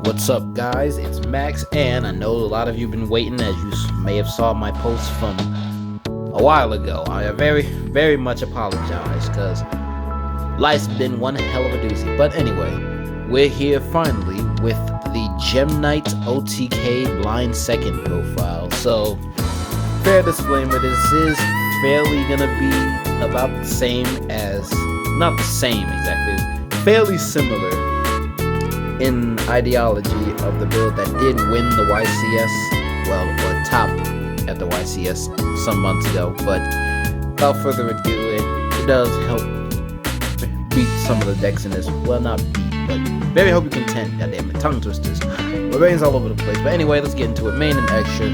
What's up, guys? It's Max, and I know a lot of you have been waiting, as you may have saw my post from a while ago. I very much apologize, because life's been one hell of a doozy. But anyway, we're here finally with the Gem Knight OTK blind second profile. So, fair disclaimer, this is fairly gonna be about the same as, not the same exactly, fairly similar in ideology of the build that did win the YCS, well, or top at the YCS some months ago. But without further ado, it does help beat some of the decks in this. Well, not beat, but very hope you content. Goddamn it, tongue twisters. My brain's all over the place. But anyway, let's get into it. Main and extra.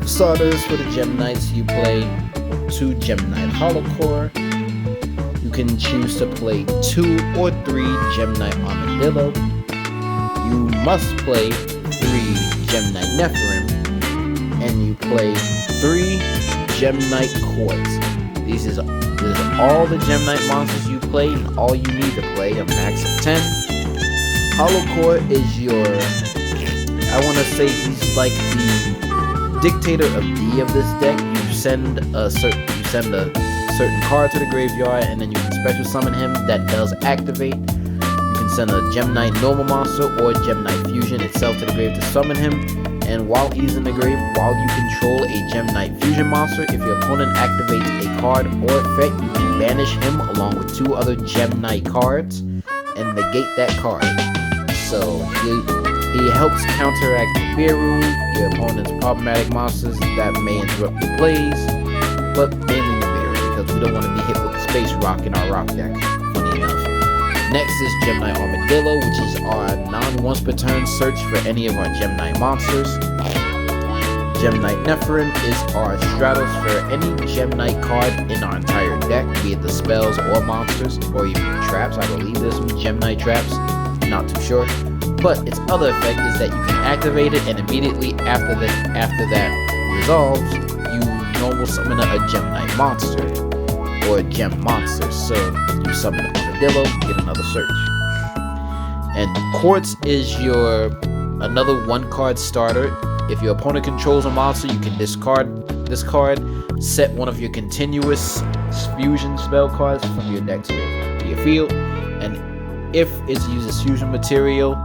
For starters, for the Gem Knights, you play 2 Gem Knight Holocore. You can choose to play 2 or 3 Gem Knight Armadillo. You must play 3 Gem Knight Nephirim, and you play 3 Gem Knight Quartz. This is all the Gem Knight monsters you play, and all you need to play, a max of 10. Holocore is your, I want to say he's like the dictator of D of this deck. You send a certain card to the graveyard, and then you can special summon him. That does activate. You can send a Gem Knight normal monster or Gem Knight Fusion itself to the grave to summon him, and while he's in the grave, while you control a Gem Knight Fusion monster, if your opponent activates a card or effect, you can banish him along with 2 other Gem Knight cards and negate that card. So he helps counteract Beru, your opponent's problematic monsters that may interrupt your plays, but mainly because we don't want to be hit with the Space Rock in our rock deck, funny enough. Next is Gem Knight Armadillo, which is our non-once per turn search for any of our Gem Knight monsters. Gem Knight Nephirim is our Stratos for any Gem Knight card in our entire deck, be it the spells or monsters, or even traps. I believe there's some Gem Knight traps, not too sure. But its other effect is that you can activate it, and immediately after that resolves, you normal summon a Gem Knight monster or a gem monster. So you summon an Armadillo, get another search. And Quartz is your another 1-card starter. If your opponent controls a monster, you can discard this card, set one of your continuous fusion spell cards from your deck to your field, and if it uses fusion material,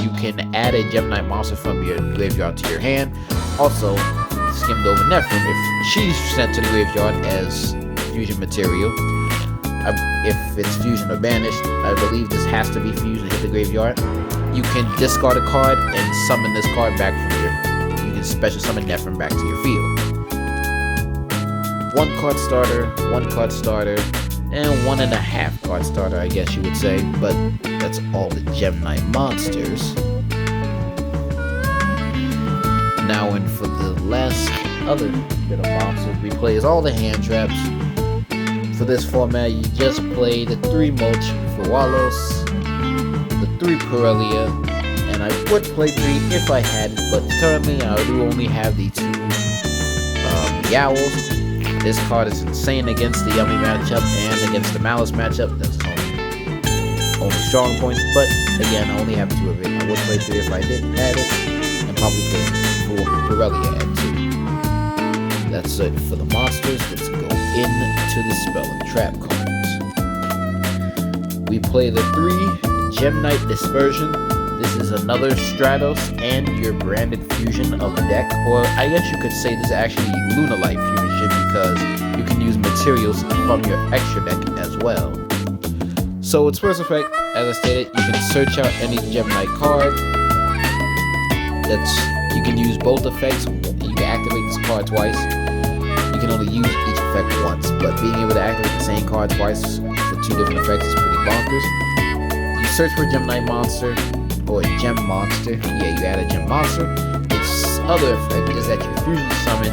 you can add a Gem Knight monster from your graveyard to your hand. Also, skimmed over Nephirim, if she's sent to the graveyard as fusion material, if it's fusion or banished, I believe this has to be fusion, hit the graveyard, you can discard a card and summon this card back from you can special summon Nephirim back to your field. 1-card starter, 1-card starter, and 1.5 card starter, I guess you would say, but that's all the Gem Knight monsters. Now, and for the last other bit of monsters we play is all the hand traps. For this format, you just play the 3 Mulch for Walos, the 3 Corellia, and I would play 3 if I had it, but currently I do only have the 2 Yowls. This card is insane against the Yummy matchup and against the Malice matchup. That's only strong points, but again, I only have 2 of it. I would play 3 if I didn't add it, and probably play 4 Corellia at 2. That's it for the monsters. Let's go into the spell and trap cards. We play the 3 Gem Knight Dispersion. This is another Stratos and your branded fusion of the deck, or I guess you could say this is actually Lunalight fusion because you can use materials from your extra deck as well. So its first effect, as I stated, you can search out any Gem Knight card. You can use both effects. You can activate this card twice. You can only use each effect once, but being able to activate the same card twice for 2 different effects is pretty bonkers. You search for a Gem Knight monster or a Gem monster. Yeah, you add a Gem monster. Its other effect is that you fusion summon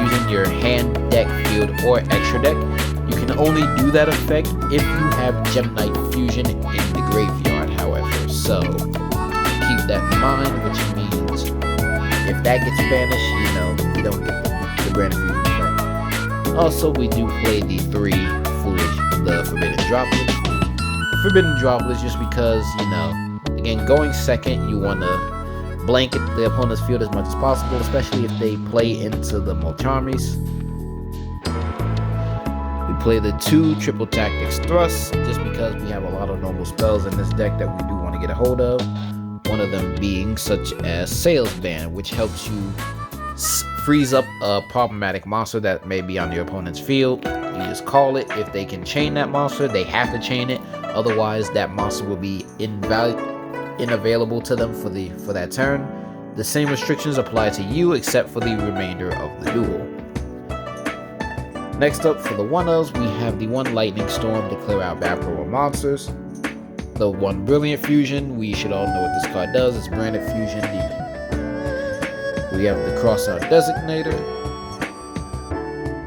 using your hand, deck, field, or extra deck. You can only do that effect if you have Gem Knight Fusion in the graveyard, however. So keep that in mind, which means if that gets banished, you don't get the brand fusion effect. Also, we do play the 3 Foolish, the Forbidden Droplet. Forbidden Droplet just because, Again, going second, you want to blanket the opponent's field as much as possible, especially if they play into the Mulcharmies. We play the 2 Triple Tactics Thrusts, just because we have a lot of normal spells in this deck that we do want to get a hold of. One of them being such as Sales Band, which helps you freeze up a problematic monster that may be on your opponent's field. You just call it. If they can chain that monster, they have to chain it. Otherwise, that monster will be unavailable to them for that turn. The same restrictions apply to you, except for the remainder of the duel. Next up, for the 1-ofs, we have the 1 Lightning Storm to clear out bad promo monsters. The 1 Brilliant Fusion, we should all know what this card does. It's Branded Fusion Demon. We have the Crossout Designator.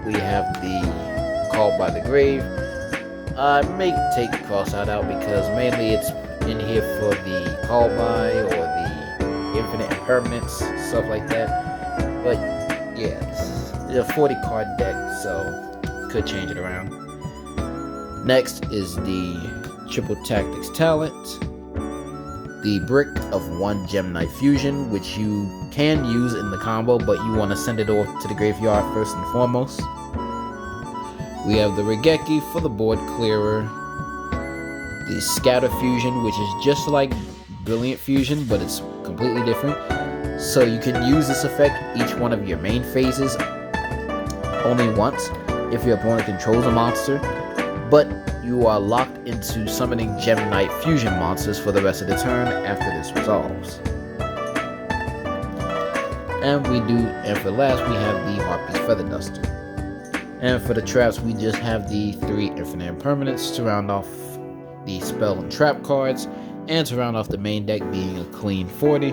We have the Called by the Grave. I may take Crossout out because mainly it's in here for the Call by or the Infinite Impermanence, stuff like that. But yeah, it's a 40 card deck, so could change it around. Next is the Triple Tactics Talent. The Brick of 1 Gem Knight Fusion, which you can use in the combo, but you want to send it off to the graveyard first and foremost. We have the Regeki for the board clearer. The Scatter Fusion, which is just like Brilliant Fusion, but it's completely different. So you can use this effect each one of your main phases only once if your opponent controls a monster, but you are locked into summoning Gem Knight Fusion monsters for the rest of the turn after this resolves. And for last, we have the Harpy's Feather Duster. And for the traps, we just have the 3 Infinite Impermanents to round off the spell and trap cards, and to round off the main deck being a clean 40.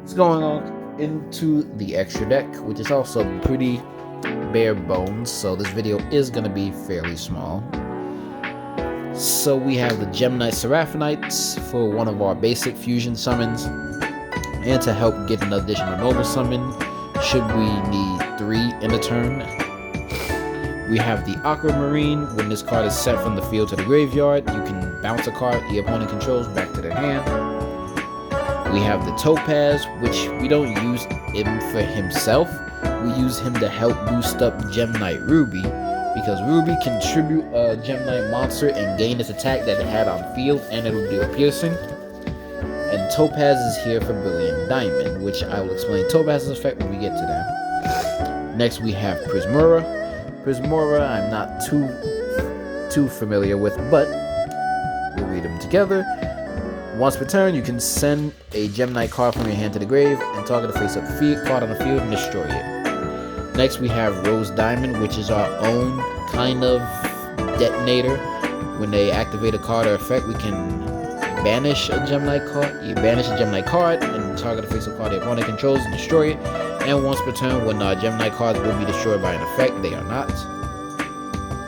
It's going on into the extra deck, which is also pretty bare bones, so this video is going to be fairly small. So we have the Gem Knight Seraphonites for one of our basic fusion summons, and to help get an additional normal summon should we need 3 in a turn. We have the Aquamarine. When this card is sent from the field to the graveyard, you can bounce a card the opponent controls back to their hand. We have the Topaz, which we don't use him for himself. We use him to help boost up Gem Knight Ruby, because Ruby can tribute a Gem Knight monster and gain its attack that it had on field, and it'll deal piercing. And Topaz is here for Brilliant Diamond, which I will explain Topaz's effect when we get to that. Next we have Prismora. Prismora I'm not too familiar with, but we'll read them together. Once per turn, you can send a Gem Knight card from your hand to the grave and target a face-up card on the field and destroy it. Next we have Rose Diamond, which is our own kind of detonator. When they activate a card or effect, we can banish a Gem Knight card. You banish a Gem Knight card and target a face-up card the opponent controls and destroy it. And once per turn, when Gem Knight cards will be destroyed by an effect, they are not.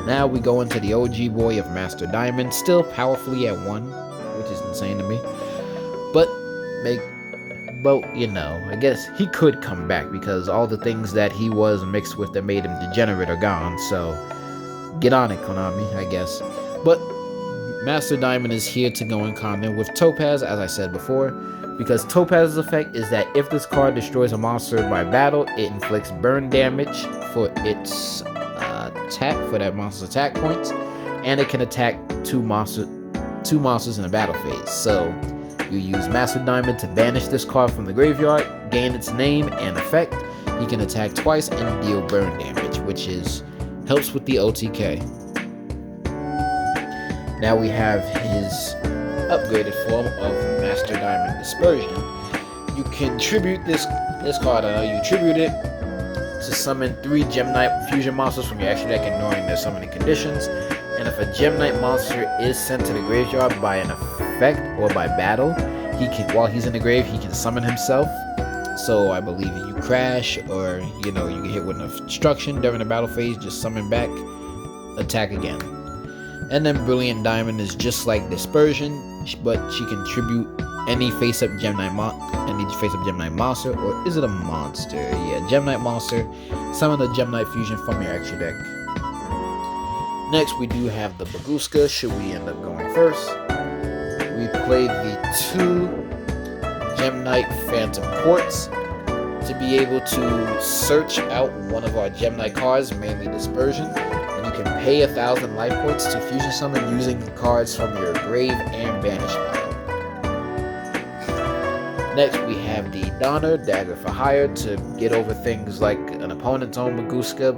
Now we go into the OG boy of Master Diamond, still powerfully at 1, which is insane to me. But you know, I guess he could come back because all the things that he was mixed with that made him degenerate are gone. So get on it, Konami, I guess. But Master Diamond is here to go in common with Topaz, as I said before, because Topaz's effect is that if this card destroys a monster by battle, it inflicts burn damage for its attack, for that monster's attack points, and it can attack two monsters in a battle phase. So you use Master Diamond to banish this card from the graveyard, gain its name and effect. He can attack twice and deal burn damage, which helps with the OTK. Now we have his upgraded form of Master Diamond Dispersion. You can tribute this card. You tribute it to summon 3 Gem Knight fusion monsters from your extra deck, ignoring their summoning conditions. And if a Gem Knight monster is sent to the graveyard by an effect or by battle, while he's in the grave, he can summon himself. So I believe if you crash or you get hit with an obstruction during the battle phase, just summon back, attack again. And then Brilliant Diamond is just like Dispersion, but she can tribute any face-up Gem Knight monster, or is it a monster? Yeah, Gem Knight monster. Summon the Gem Knight fusion from your extra deck. Next, we do have the Bagooska, should we end up going first. We we played the 2 Gem Knight Phantom Quartz to be able to search out one of our Gem Knight cards, mainly Dispersion, and you can pay 1,000 life points to fusion summon using cards from your grave and banish pile. Next, we have the Donner, Dagger for Hire, to get over things like an opponent's own Maguska.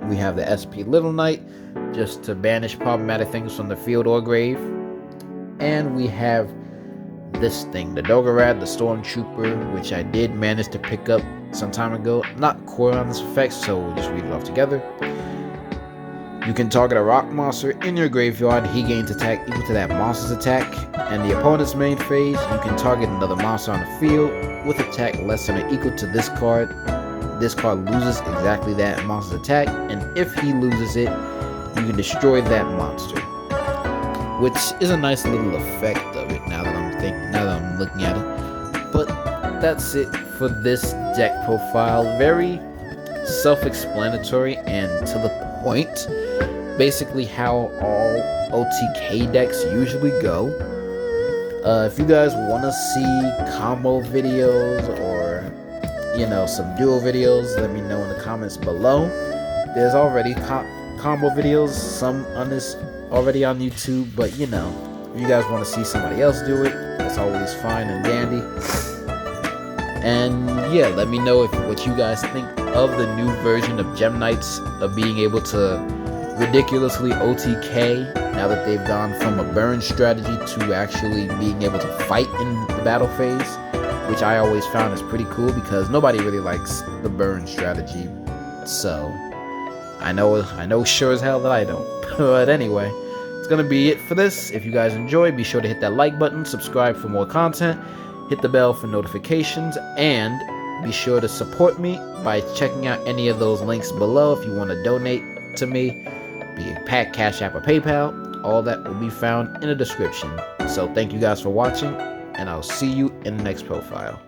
We have the SP Little Knight, just to banish problematic things from the field or grave. And we have this thing, the Doggerad, the Stormtrooper, which I did manage to pick up some time ago. Not core on this effect, so we'll just read it off together. You can target a rock monster in your graveyard. He gains attack equal to that monster's attack. And the opponent's main phase, you can target another monster on the field with attack less than or equal to this card. This card loses exactly that monster's attack, and if he loses it, you can destroy that monster, which is a nice little effect of it. Now that I'm looking at it, but that's it for this deck profile. Very self-explanatory and to the point. Basically, how all OTK decks usually go. If you guys want to see combo videos or some duo videos, let me know in the comments below. There's already combo videos, some on this already on YouTube, but if you guys want to see somebody else do it, that's always fine and dandy. And yeah, let me know what you guys think of the new version of Gem Knights, of being able to ridiculously OTK now that they've gone from a burn strategy to actually being able to fight in the battle phase, which I always found is pretty cool because nobody really likes the burn strategy. So I know sure as hell that I don't. But anyway, it's gonna be it for this. If you guys enjoyed, be sure to hit that like button, subscribe for more content, hit the bell for notifications, and be sure to support me by checking out any of those links below if you want to donate to me, be it Pack, Cash App, or PayPal. All that will be found in the description. So thank you guys for watching, and I'll see you in the next profile.